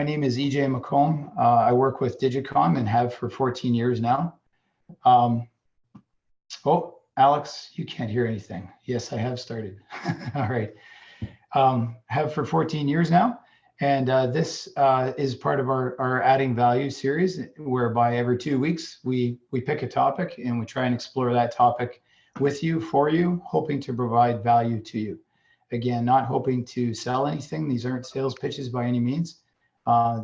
name is Ejaye McComb. I work with Digitcom and have for 14 years now. Oh, Alex, you can't hear anything. Yes, I have started. All right. Have for 14 years now. And this is part of our Adding Value series, whereby every 2 weeks we pick a topic and we try and explore that topic with you, for you, hoping to provide value to you. Again, not hoping to sell anything. These aren't sales pitches by any means.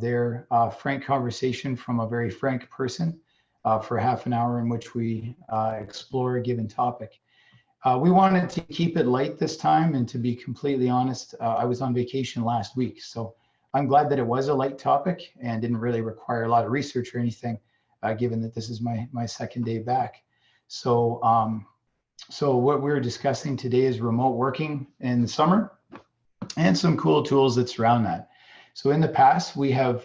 They're frank conversation from a very frank person for half an hour in which we explore a given topic. We wanted to keep it light this time, and to be completely honest, I was on vacation last week, so I'm glad that it was a light topic and didn't really require a lot of research or anything, given that this is my second day back. So, so what we're discussing today is remote working in the summer and some cool tools that surround that. So in the past, we've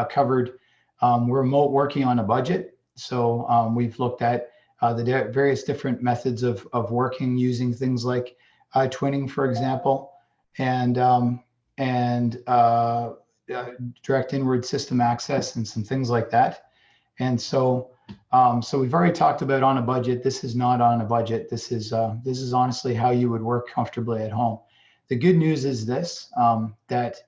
covered remote working on a budget. So we've looked at the various different methods of working using things like twinning, for example, and direct inward system access and some things like that. And so so we've already talked about on a budget. This is not on a budget. This is honestly how you would work comfortably at home. The good news is this, that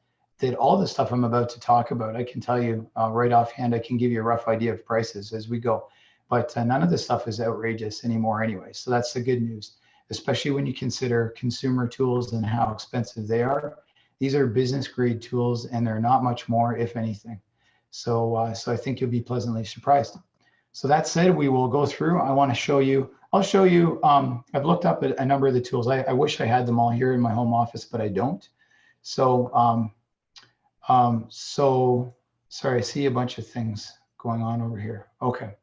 all the stuff I'm about to talk about, I can tell you right offhand, I can give you a rough idea of prices as we go, but none of this stuff is outrageous anymore anyway. So that's the good news, especially when you consider consumer tools and how expensive they are. These are business grade tools and they're not much more, if anything. So, so I think you'll be pleasantly surprised. So that said, we will go through. I want to show you, I'll show you, I've looked up a number of the tools. I wish I had them all here in my home office, but I don't. So, so sorry, I see a bunch of things going on over here. Okay.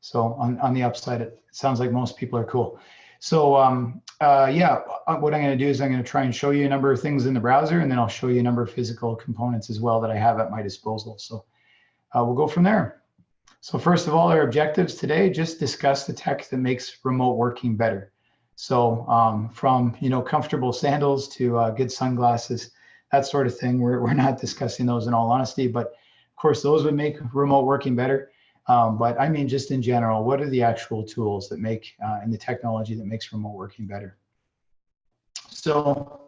So on the upside, it sounds like most people are cool. So yeah, what I'm going to do is I'm going to try and show you a number of things in the browser, and then I'll show you a number of physical components as well that I have at my disposal. So we'll go from there. So first of all, our objectives today, just discuss the tech that makes remote working better. So from, you know, comfortable sandals to good sunglasses, that sort of thing. We're not discussing those in all honesty, but of course those would make remote working better. But I mean, just in general, what are the actual tools that make, and the technology that makes remote working better? So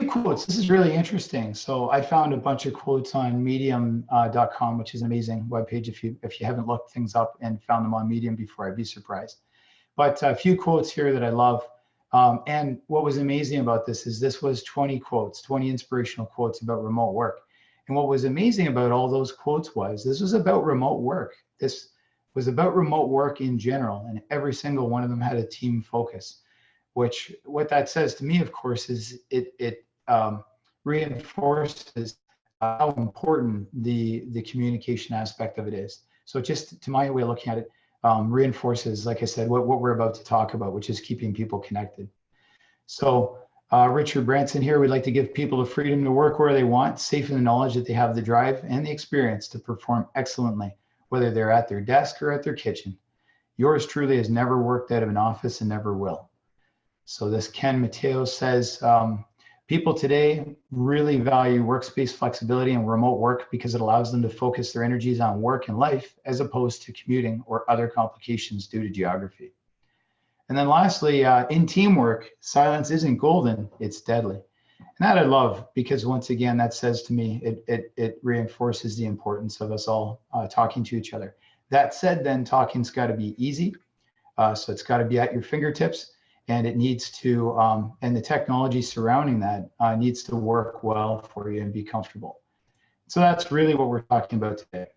quotes, this is really interesting. So I found a bunch of quotes on medium.com, which is an amazing webpage. If you haven't looked things up and found them on Medium before, I'd be surprised. But a few quotes here that I love. And what was amazing about this is this was 20 quotes, 20 inspirational quotes about remote work. And what was amazing about all those quotes was this was about remote work. This was about remote work in general, and every single one of them had a team focus, which what that says to me, of course, is it reinforces how important the communication aspect of it is. So just to my way of looking at it, reinforces, like I said, what we're about to talk about, which is keeping people connected. So Richard Branson here, we'd like to give people the freedom to work where they want, safe in the knowledge that they have the drive and the experience to perform excellently, whether they're at their desk or at their kitchen. Yours truly has never worked out of an office and never will. So this Ken Mateo says, people today really value workspace flexibility and remote work because it allows them to focus their energies on work and life as opposed to commuting or other complications due to geography. And then lastly, in teamwork, silence isn't golden, it's deadly. And that I love, because once again, that says to me, it reinforces the importance of us all talking to each other. That said, then talking's got to be easy. So it's got to be at your fingertips. And it needs to, and the technology surrounding that needs to work well for you and be comfortable. So that's really what we're talking about today.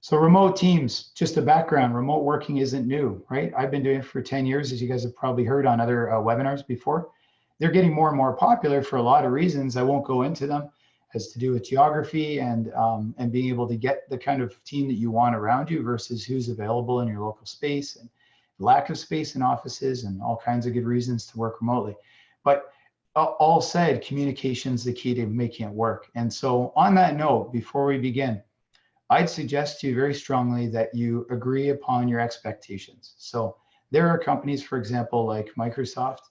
So remote teams, just a background, remote working isn't new, right? I've been doing it for 10 years, as you guys have probably heard on other webinars before. They're getting more and more popular for a lot of reasons. I won't go into them, has to do with geography and being able to get the kind of team that you want around you versus who's available in your local space, and lack of space in offices, and all kinds of good reasons to work remotely. But all said, communication's the key to making it work. And so on that note, before we begin, I'd suggest to you very strongly that you agree upon your expectations. So there are companies, for example, like Microsoft,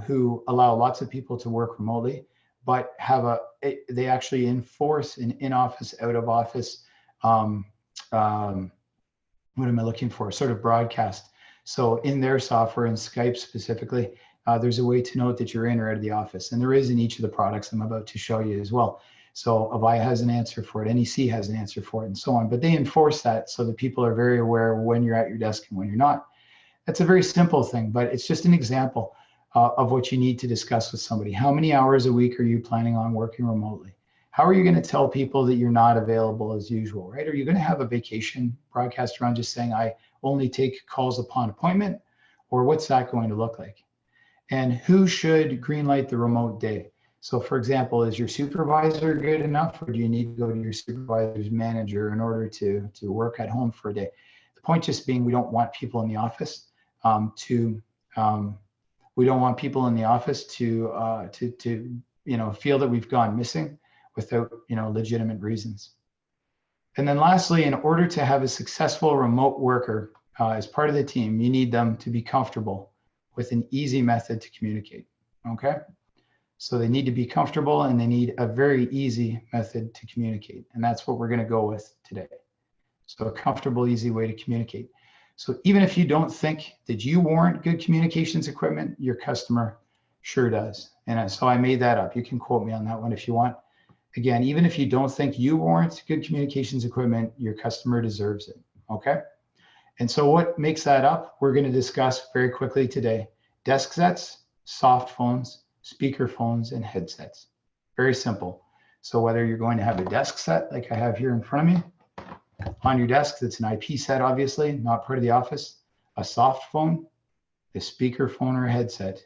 who allow lots of people to work remotely, but they actually enforce an in-office, out-of-office, what am I looking for? Sort of broadcast. So in their software, in Skype specifically, there's a way to note that you're in or out of the office. And there is in each of the products I'm about to show you as well. So Avaya has an answer for it, NEC has an answer for it, and so on. But they enforce that so that people are very aware when you're at your desk and when you're not. That's a very simple thing, but it's just an example of what you need to discuss with somebody. How many hours a week are you planning on working remotely? How are you going to tell people that you're not available as usual, right? Are you going to have a vacation broadcast around just saying, I only take calls upon appointment? Or what's that going to look like? And who should greenlight the remote day? So for example, is your supervisor good enough, or do you need to go to your supervisor's manager in order to work at home for a day? The point just being, we don't want people in the office to feel that we've gone missing without legitimate reasons. And then lastly, in order to have a successful remote worker as part of the team, you need them to be comfortable with an easy method to communicate. Okay, so they need to be comfortable and they need a very easy method to communicate, and that's what we're going to go with today. So a comfortable, easy way to communicate. So even if you don't think that you warrant good communications equipment, your customer sure does. And so I made that up. You can quote me on that one if you want. Again, even if you don't think you warrant good communications equipment, your customer deserves it. Okay. And so what makes that up? We're going to discuss very quickly today: desk sets, soft phones, speaker phones, and headsets. Very simple. So whether you're going to have a desk set like I have here in front of me, on your desk, that's an IP set, obviously, not part of the office, a soft phone, a speaker phone, or a headset.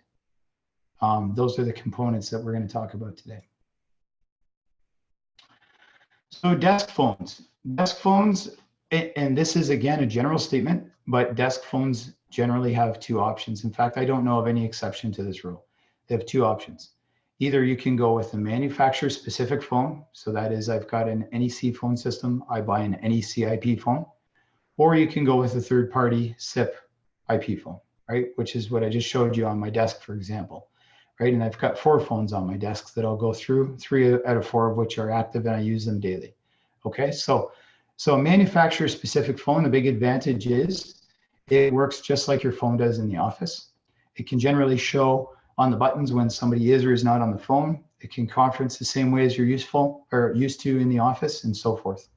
Those are the components that we're going to talk about today. So desk phones. Desk phones, and this is again a general statement, but desk phones generally have two options. In fact, I don't know of any exception to this rule. They have two options. Either you can go with a manufacturer specific phone. So that is, I've got an NEC phone system, I buy an NEC IP phone, or you can go with a third party SIP IP phone, right? Which is what I just showed you on my desk, for example, right? And I've got 4 phones on my desk that I'll go through, 3 out of 4 of which are active and I use them daily. Okay, so a manufacturer specific phone, the big advantage is it works just like your phone does in the office. It can generally show on the buttons when somebody is or is not on the phone. It can conference the same way as you're used to in the office, and so forth.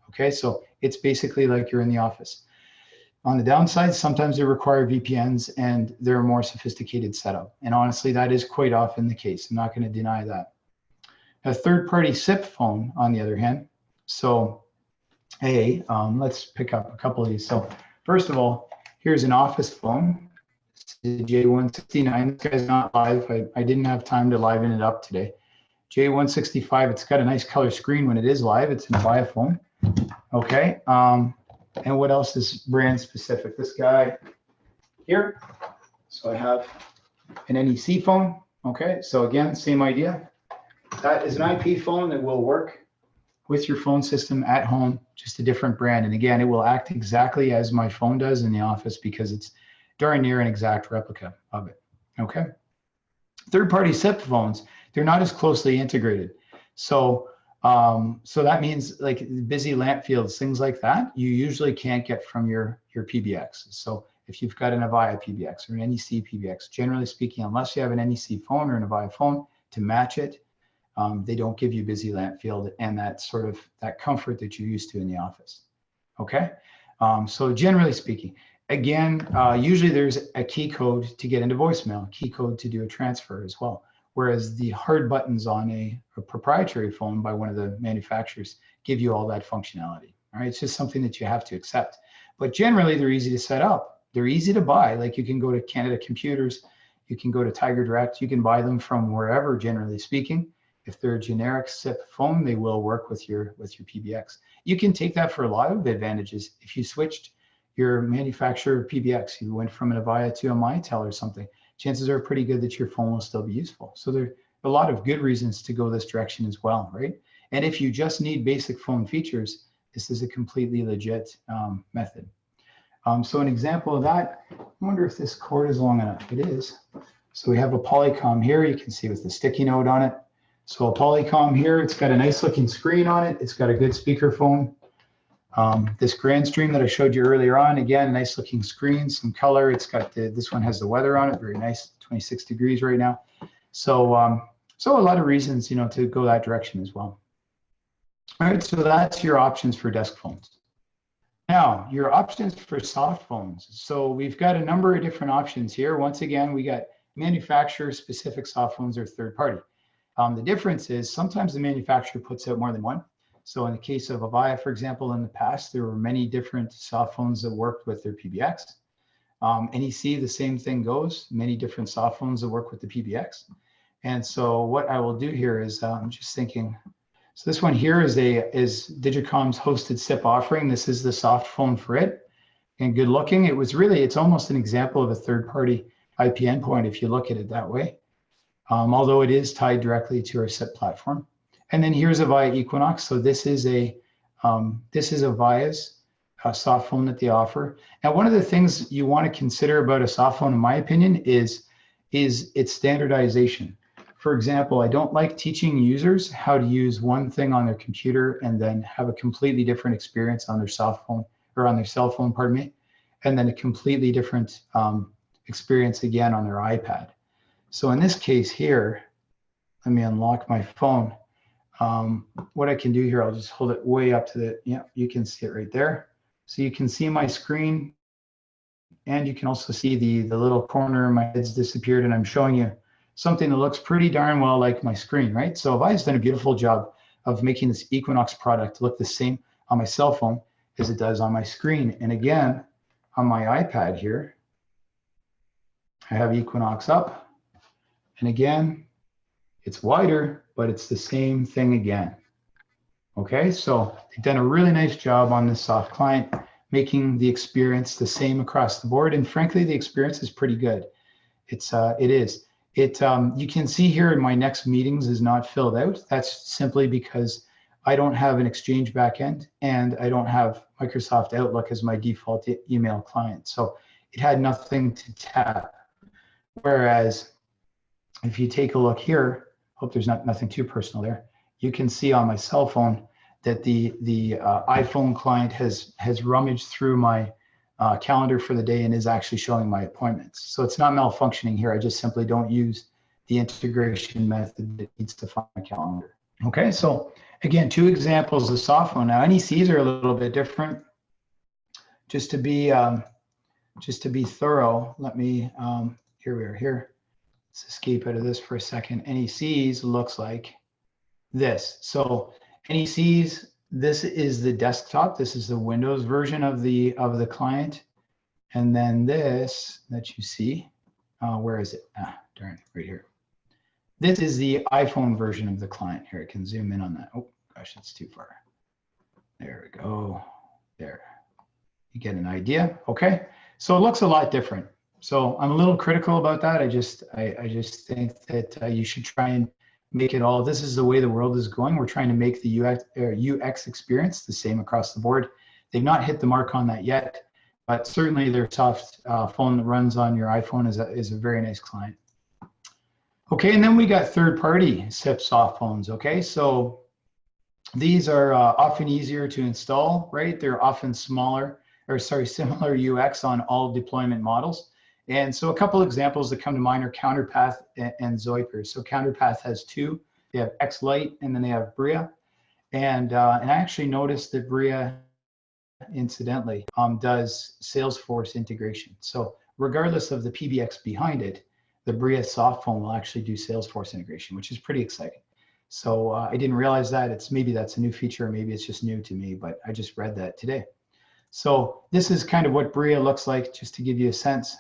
Okay, so it's basically like you're in the office. On the downside, sometimes they require VPNs and they're a more sophisticated setup. And honestly, that is quite often the case. I'm not going to deny that. A third-party SIP phone, on the other hand, so let's pick up a couple of these. So first of all, here's an office phone. J169. This guy's not live. I didn't have time to liven it up today. J165. It's got a nice color screen when it is live. It's an Avaya phone. Okay. And what else is brand specific? This guy here. So I have an NEC phone. Okay. So again, same idea. That is an IP phone that will work with your phone system at home, just a different brand. And again, it will act exactly as my phone does in the office because it's darn near an exact replica of it. Okay. Third-party SIP phones, they're not as closely integrated. So that means like busy lamp fields, things like that, you usually can't get from your PBX. So if you've got an Avaya PBX or an NEC PBX, generally speaking, unless you have an NEC phone or an Avaya phone to match it, they don't give you busy lamp field and that sort of that comfort that you're used to in the office. Okay. So generally speaking, again, usually there's a key code to get into voicemail, key code to do a transfer as well. Whereas the hard buttons on a proprietary phone by one of the manufacturers give you all that functionality. All right, it's just something that you have to accept. But generally, they're easy to set up. They're easy to buy. Like you can go to Canada Computers, you can go to Tiger Direct, you can buy them from wherever, generally speaking. If they're a generic SIP phone, they will work with your PBX. You can take that for a lot of advantages. If you switched your manufacturer PBX, you went from an Avaya to a Mitel or something, chances are pretty good that your phone will still be useful. So there are a lot of good reasons to go this direction as well, right? And if you just need basic phone features, this is a completely legit method. So an example of that, I wonder if this cord is long enough. It is. So we have a Polycom here, you can see with the sticky note on it. So a Polycom here, it's got a nice looking screen on it. It's got a good speakerphone. This Grand Stream that I showed you earlier on, again, nice looking screen, some color. It's got this one has the weather on it, very nice, 26 degrees right now. So, so a lot of reasons, you know, to go that direction as well. All right, so that's your options for desk phones. Now, your options for soft phones. So we've got a number of different options here. Once again, we got manufacturer-specific soft phones or third-party. The difference is sometimes the manufacturer puts out more than one. So in the case of Avaya, for example, in the past, there were many different soft phones that worked with their PBX. NEC, the same thing goes, many different soft phones that work with the PBX. And so what I will do here is, I'm just thinking, so this one here is Digitcom's hosted SIP offering. This is the soft phone for it, and good looking. It's almost an example of a third-party IP endpoint if you look at it that way. Although it is tied directly to our SIP platform. And then here's Avaya Equinox. So this is Avaya's soft phone that they offer. Now, one of the things you want to consider about a soft phone, in my opinion, is its standardization. For example, I don't like teaching users how to use one thing on their computer and then have a completely different experience on their soft phone or on their cell phone, pardon me, and then a completely different experience again on their iPad. So in this case here, let me unlock my phone. What I can do here, I'll just hold it way up to the, yeah, you can see it right there. So you can see my screen, and you can also see the little corner of my head's disappeared, and I'm showing you something that looks pretty darn well like my screen, right? So Avaya's done a beautiful job of making this Equinox product look the same on my cell phone as it does on my screen. And again, on my iPad here, I have Equinox up. And again, it's wider, but it's the same thing again. Okay, so they've done a really nice job on this soft client, making the experience the same across the board. And frankly, the experience is pretty good. It is. You can see here in my next meetings is not filled out. That's simply because I don't have an Exchange backend and I don't have Microsoft Outlook as my default email client. So it had nothing to tap. Whereas if you take a look here, hope there's nothing too personal there, you can see on my cell phone that the iPhone client has rummaged through my calendar for the day and is actually showing my appointments. So it's not malfunctioning here. I just simply don't use the integration method that needs to find my calendar. Okay, so again, two examples of soft phone. Now NECs are a little bit different. Just to be thorough, let me here we are here. Let's escape out of this for a second. NECs looks like this. So NECs, this is the desktop. This is the Windows version of the client. And then this that you see, where is it? Darn, right here. This is the iPhone version of the client. Here, I can zoom in on that. Oh gosh, that's too far. There we go. There. You get an idea. Okay. So it looks a lot different. So I'm a little critical about that. I just think that you should try and make it all. This is the way the world is going. We're trying to make the UX experience the same across the board. They've not hit the mark on that yet, but certainly their soft phone that runs on your iPhone is a very nice client. Okay, and then we got third-party SIP soft phones. Okay, so these are often easier to install, right? They're often similar UX on all deployment models. And so a couple examples that come to mind are Counterpath and Zoiper. So Counterpath has two. They have X-Lite and then they have Bria. And I actually noticed that Bria, incidentally, does Salesforce integration. So regardless of the PBX behind it, the Bria soft phone will actually do Salesforce integration, which is pretty exciting. So I didn't realize that. Maybe that's a new feature, maybe it's just new to me, but I just read that today. So this is kind of what Bria looks like, just to give you a sense.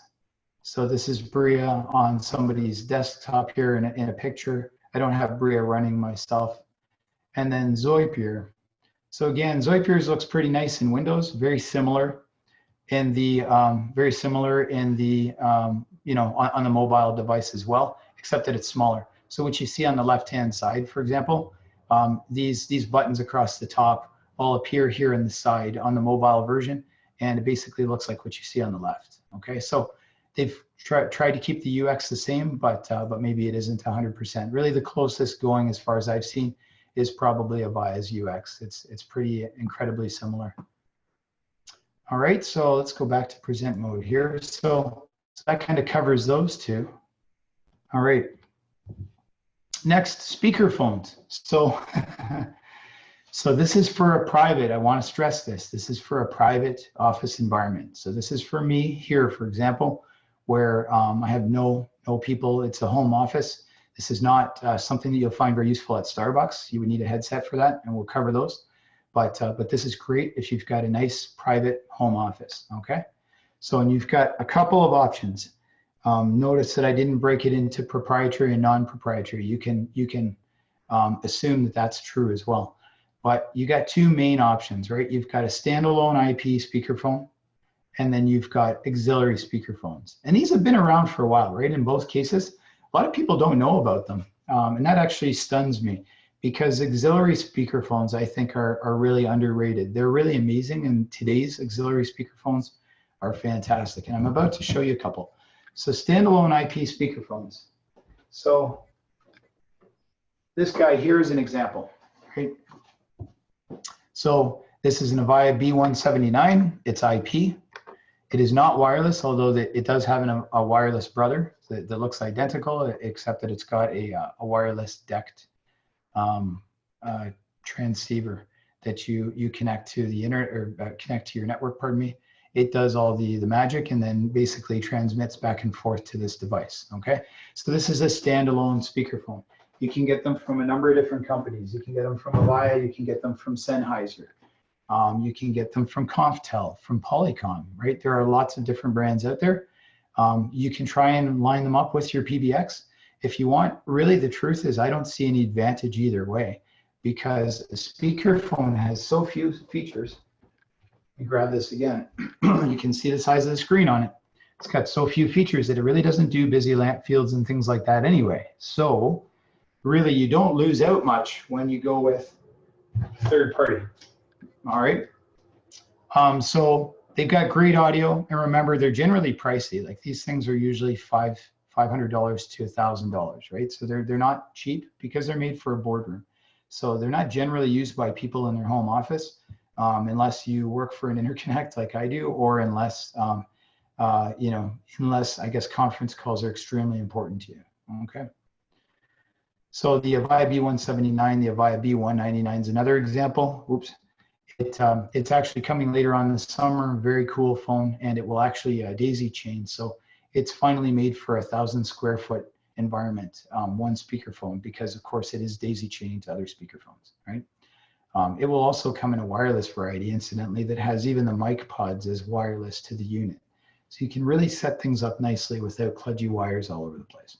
So this is Bria on somebody's desktop here in a picture. I don't have Bria running myself. And then Zoiper. So again, Zoiper's looks pretty nice in Windows, very similar in the on the mobile device as well, except that it's smaller. So what you see on the left-hand side, for example, these buttons across the top all appear here in the side on the mobile version, and it basically looks like what you see on the left. Okay, so they've try to keep the UX the same, but maybe it isn't 100%. Really, the closest going, as far as I've seen, is probably Avaya's UX. It's pretty incredibly similar. All right, so let's go back to present mode here. So that kind of covers those two. All right. Next, speakerphones. So, so this is for a private, I want to stress this. This is for a private office environment. So this is for me here, for example, where I have no people. It's a home office. This is not something that you'll find very useful at Starbucks. You would need a headset for that, and we'll cover those. But this is great if you've got a nice private home office, okay? So, and you've got a couple of options. Notice that I didn't break it into proprietary and non-proprietary. You can assume that that's true as well. But you got two main options, right? You've got a standalone IP speakerphone, and then you've got auxiliary speakerphones. And these have been around for a while, right? In both cases, a lot of people don't know about them. And that actually stuns me, because auxiliary speakerphones, I think, are really underrated. They're really amazing, and today's auxiliary speakerphones are fantastic. And I'm about to show you a couple. So standalone IP speakerphones. So this guy here is an example, right? So this is an Avaya B179. It's IP. It is not wireless, although it does have a wireless brother that looks identical, except that it's got a wireless decked transceiver that you connect to the internet, or connect to your network, pardon me. It does all the magic and then basically transmits back and forth to this device, okay? So this is a standalone speakerphone. You can get them from a number of different companies. You can get them from Avaya, you can get them from Sennheiser. You can get them from Conftel, from Polycom, right? There are lots of different brands out there. You can try and line them up with your PBX if you want. Really, the truth is I don't see any advantage either way, because a speakerphone has so few features. Let me grab this again. You can see the size of the screen on it. It's got so few features that it really doesn't do busy lamp fields and things like that anyway. So really, you don't lose out much when you go with third party. All right. So they've got great audio, and remember, they're generally pricey. Like, these things are usually $500 to $1,000, right? So they're not cheap because they're made for a boardroom. So they're not generally used by people in their home office, unless you work for an interconnect like I do, or unless unless I guess conference calls are extremely important to you. Okay. So the Avaya B179, the Avaya B199 is another example. Oops. It's actually coming later on this summer. Very cool phone, and it will actually daisy chain. So it's finally made for 1,000 square foot environment, one speakerphone, because of course it is daisy chaining to other speakerphones, right? It will also come in a wireless variety, incidentally, that has even the mic pods as wireless to the unit. So you can really set things up nicely without kludgy wires all over the place.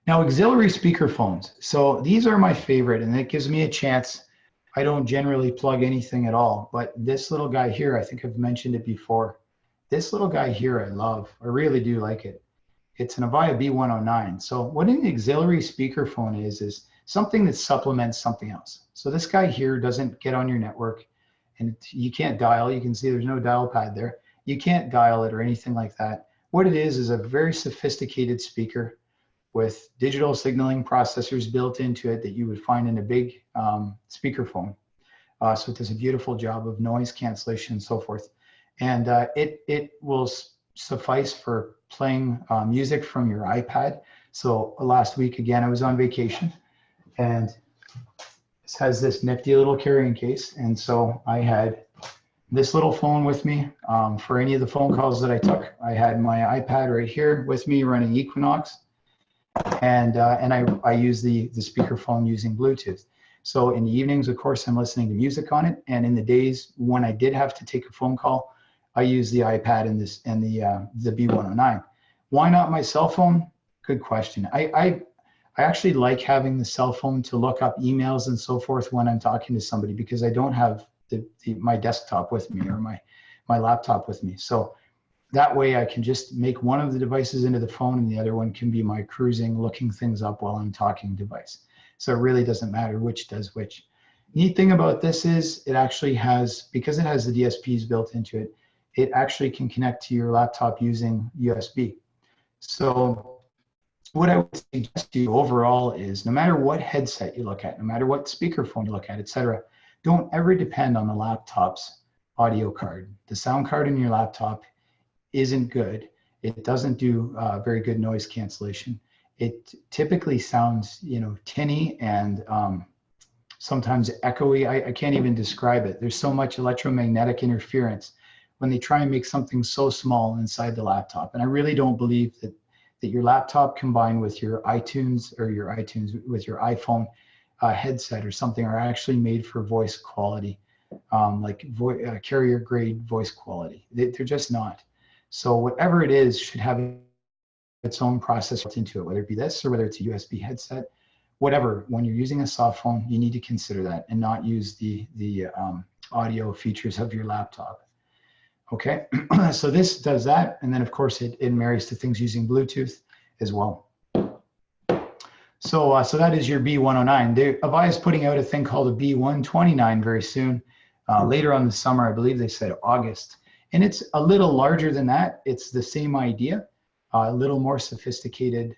Now, auxiliary speakerphones. So these are my favorite, and it gives me a chance. I don't generally plug anything at all, but this little guy here, I think I've mentioned it before. This little guy here I love. I really do like it. It's an Avaya B109. So what an auxiliary speakerphone is something that supplements something else. So this guy here doesn't get on your network, and you can't dial. You can see there's no dial pad there. You can't dial it or anything like that. What it is a very sophisticated speaker with digital signaling processors built into it that you would find in a big speakerphone. So it does a beautiful job of noise cancellation and so forth. And it will suffice for playing music from your iPad. So last week, again, I was on vacation, and this has this nifty little carrying case. And so I had this little phone with me for any of the phone calls that I took. I had my iPad right here with me running Equinox. And I use the speakerphone using Bluetooth. So in the evenings, of course, I'm listening to music on it. And in the days when I did have to take a phone call, I use the iPad and the B109. Why not my cell phone? Good question. I actually like having the cell phone to look up emails and so forth when I'm talking to somebody, because I don't have my desktop with me or my laptop with me. So that way I can just make one of the devices into the phone, and the other one can be my cruising, looking things up while I'm talking device. So it really doesn't matter which does which. Neat thing about this is it actually has, because it has the DSPs built into it, it actually can connect to your laptop using USB. So what I would suggest to you overall is no matter what headset you look at, no matter what speakerphone you look at, etc., don't ever depend on the laptop's audio card. The sound card in your laptop isn't good. It doesn't do very good noise cancellation. It typically sounds, tinny and sometimes echoey. I can't even describe it. There's so much electromagnetic interference when they try and make something so small inside the laptop. And I really don't believe that your laptop combined with your iTunes with your iPhone headset or something are actually made for voice quality, carrier grade voice quality. They're just not. So whatever it is should have its own processor built into it, whether it be this or whether it's a USB headset, whatever. When you're using a soft phone, you need to consider that and not use the audio features of your laptop. Okay, so this does that, and then of course it marries to things using Bluetooth as well. So that is your B109. Avaya is putting out a thing called a B129 very soon, later on the summer. I believe they said August, and it's a little larger than that. It's the same idea, a little more sophisticated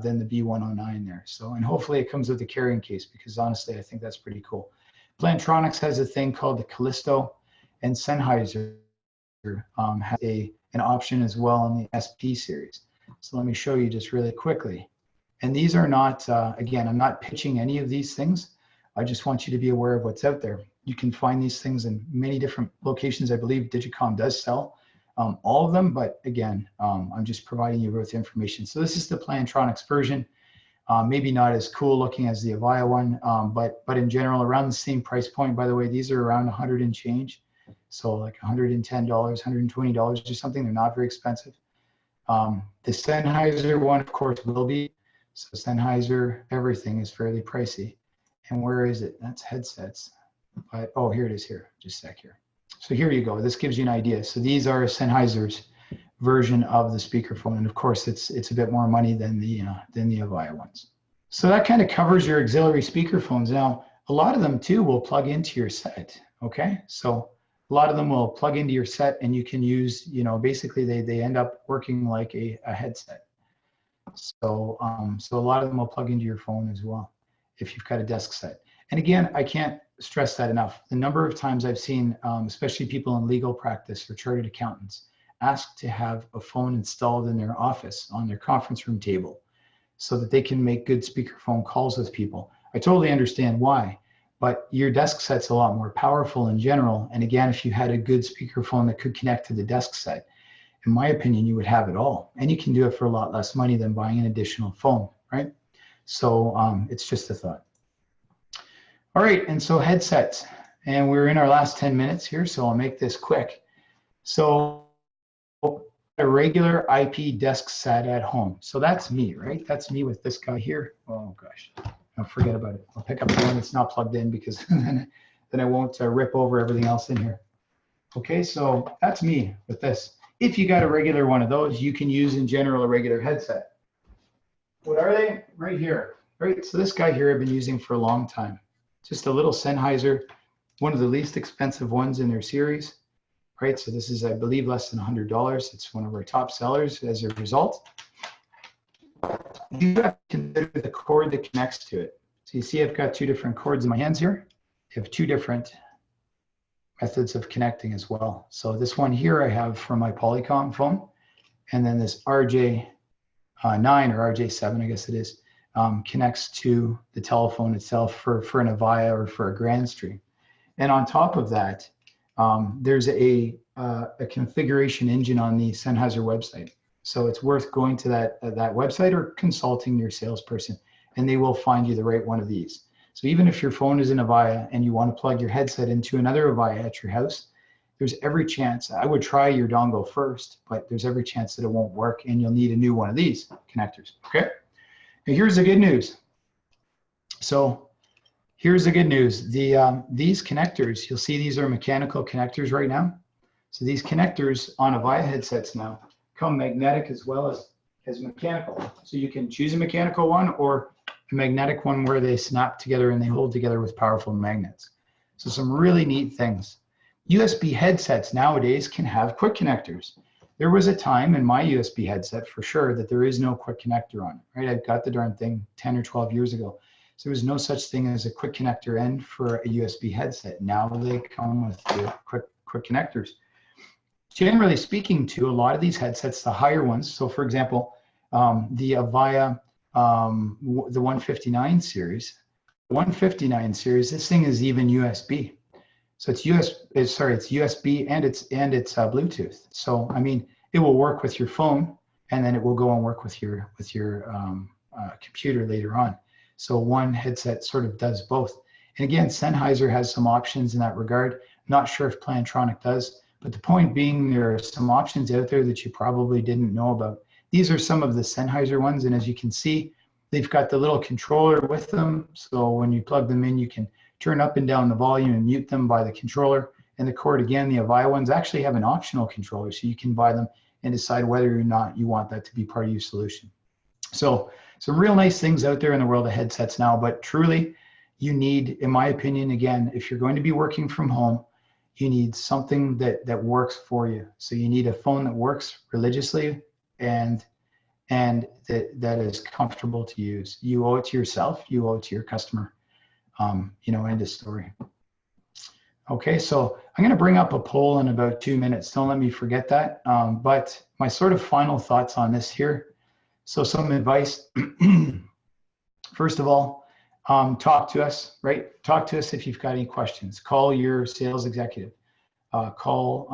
than the B109 there. So, and hopefully it comes with a carrying case, because honestly, I think that's pretty cool. Plantronics has a thing called the Callisto, and Sennheiser has an option as well in the SP series. So let me show you just really quickly. And these are not, again, I'm not pitching any of these things. I just want you to be aware of what's out there. You can find these things in many different locations. I believe Digitcom does sell all of them, but again, I'm just providing you with information. So this is the Plantronics version. Maybe not as cool looking as the Avaya one, but in general, around the same price point. By the way, these are around 100 and change. So like $110, $120 or something. They're not very expensive. The Sennheiser one, of course, will be. So Sennheiser, everything is fairly pricey. And where is it? That's headsets. But, oh, here it is here. Just a sec here. So here you go. This gives you an idea. So these are Sennheiser's version of the speakerphone. And of course, it's a bit more money than the Avaya ones. So that kind of covers your auxiliary speakerphones. Now, a lot of them too will plug into your set. Okay, so a lot of them will plug into your set, and you can use, basically they end up working like a headset. So so a lot of them will plug into your phone as well if you've got a desk set. And again, I can't stress that enough. The number of times I've seen, especially people in legal practice or chartered accountants, ask to have a phone installed in their office on their conference room table so that they can make good speakerphone calls with people. I totally understand why, but your desk set's a lot more powerful in general. And again, if you had a good speakerphone that could connect to the desk set, in my opinion, you would have it all. And you can do it for a lot less money than buying an additional phone, right? So it's just a thought. All right, and so headsets. And we're in our last 10 minutes here, so I'll make this quick. So a regular IP desk set at home. So that's me, right? That's me with this guy here. Oh gosh, I'll forget about it. I'll pick up the one that's not plugged in, because then I won't rip over everything else in here. Okay, so that's me with this. If you got a regular one of those, you can use in general a regular headset. What are they? Right here, right? So this guy here I've been using for a long time. Just a little Sennheiser, one of the least expensive ones in their series, right? So this is, I believe, less than $100. It's one of our top sellers as a result. You have to consider the cord that connects to it. So you see I've got two different cords in my hands here. You have two different methods of connecting as well. So this one here I have from my Polycom phone, and then this RJ9 or RJ7, I guess it is, connects to the telephone itself for an Avaya or for a Grandstream. And on top of that, there's a configuration engine on the Sennheiser website. So it's worth going to that website or consulting your salesperson, and they will find you the right one of these. So even if your phone is an Avaya and you want to plug your headset into another Avaya at your house, there's every chance, I would try your dongle first, but there's every chance that it won't work and you'll need a new one of these connectors, okay? Now here's the good news. So here's the good news. These connectors, you'll see these are mechanical connectors right now. So these connectors on Avaya headsets now come magnetic as well as mechanical. So you can choose a mechanical one or a magnetic one where they snap together and they hold together with powerful magnets. So some really neat things. USB headsets nowadays can have quick connectors. There was a time in my USB headset for sure that there is no quick connector on it, right? I got the darn thing 10 or 12 years ago. So there was no such thing as a quick connector end for a USB headset. Now they come with the quick connectors. Generally speaking, to a lot of these headsets, the higher ones, so for example, the Avaya, the 159 series, this thing is even USB. So it's USB and it's Bluetooth. So I mean, it will work with your phone, and then it will go and work with your computer later on. So one headset sort of does both. And again, Sennheiser has some options in that regard. Not sure if Plantronic does, but the point being, there are some options out there that you probably didn't know about. These are some of the Sennheiser ones, and as you can see, they've got the little controller with them. So when you plug them in, you can turn up and down the volume and mute them by the controller. And the cord, again, the Avaya ones actually have an optional controller, so you can buy them and decide whether or not you want that to be part of your solution. So some real nice things out there in the world of headsets now, but truly you need, in my opinion, again, if you're going to be working from home, you need something that works for you. So you need a phone that works religiously and that is comfortable to use. You owe it to yourself, you owe it to your customer. End of story. Okay, so I'm going to bring up a poll in about 2 minutes. Don't let me forget that. But my sort of final thoughts on this here. So some advice. First of all, talk to us, right? Talk to us if you've got any questions. Call your sales executive. Call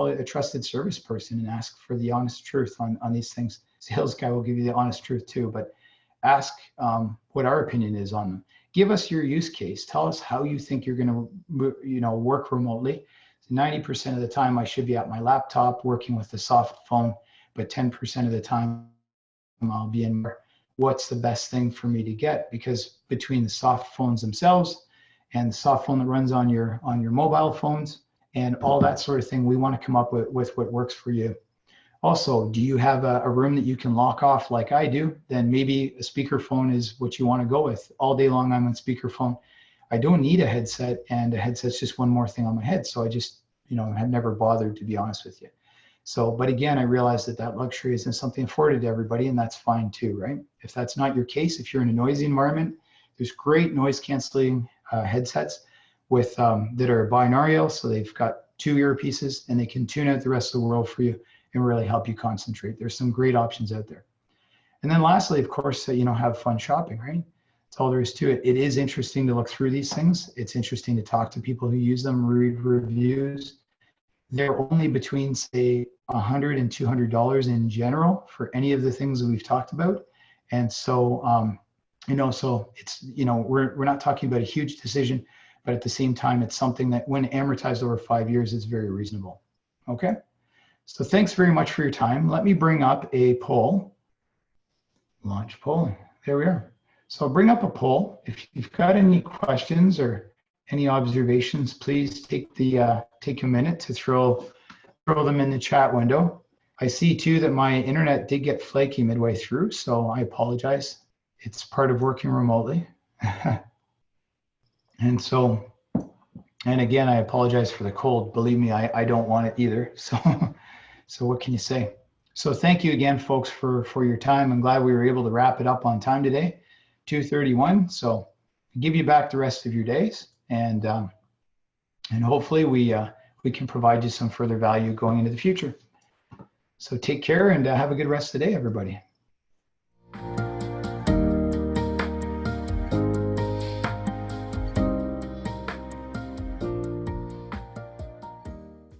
a trusted service person and ask for the honest truth on these things. Sales guy will give you the honest truth too, but ask what our opinion is on them. Give us your use case. Tell us how you think you're going to, work remotely. 90% of the time, I should be at my laptop working with the soft phone, but 10% of the time, I'll be in. What's the best thing for me to get? Because between the soft phones themselves and the soft phone that runs on your mobile phones and all that sort of thing, we want to come up with what works for you. Also, do you have a room that you can lock off like I do? Then maybe a speakerphone is what you want to go with. All day long, I'm on speakerphone. I don't need a headset, and a headset's just one more thing on my head. So I just, have never bothered, to be honest with you. So, but again, I realize that luxury isn't something afforded to everybody, and that's fine too, right? If that's not your case, if you're in a noisy environment, there's great noise canceling headsets with that are binaural. So they've got 2 earpieces, and they can tune out the rest of the world for you and really help you concentrate. There's some great options out there. And then lastly, of course, have fun shopping, right? That's all there is to it. It is interesting to look through these things. It's interesting to talk to people who use them, read reviews. They're only between, say, $100 and $200 in general for any of the things that we've talked about. And so, so it's, we're not talking about a huge decision, but at the same time, it's something that when amortized over 5 years, is very reasonable. Okay. So thanks very much for your time. Let me bring up a poll. Launch polling. There we are. So I'll bring up a poll. If you've got any questions or any observations, please take a minute to throw them in the chat window. I see too that my internet did get flaky midway through, so I apologize. It's part of working remotely. And again, I apologize for the cold. Believe me, I don't want it either. So what can you say? So thank you again, folks, for your time. I'm glad we were able to wrap it up on time today, 2:31. So give you back the rest of your days, and hopefully we can provide you some further value going into the future. So take care and have a good rest of the day, everybody.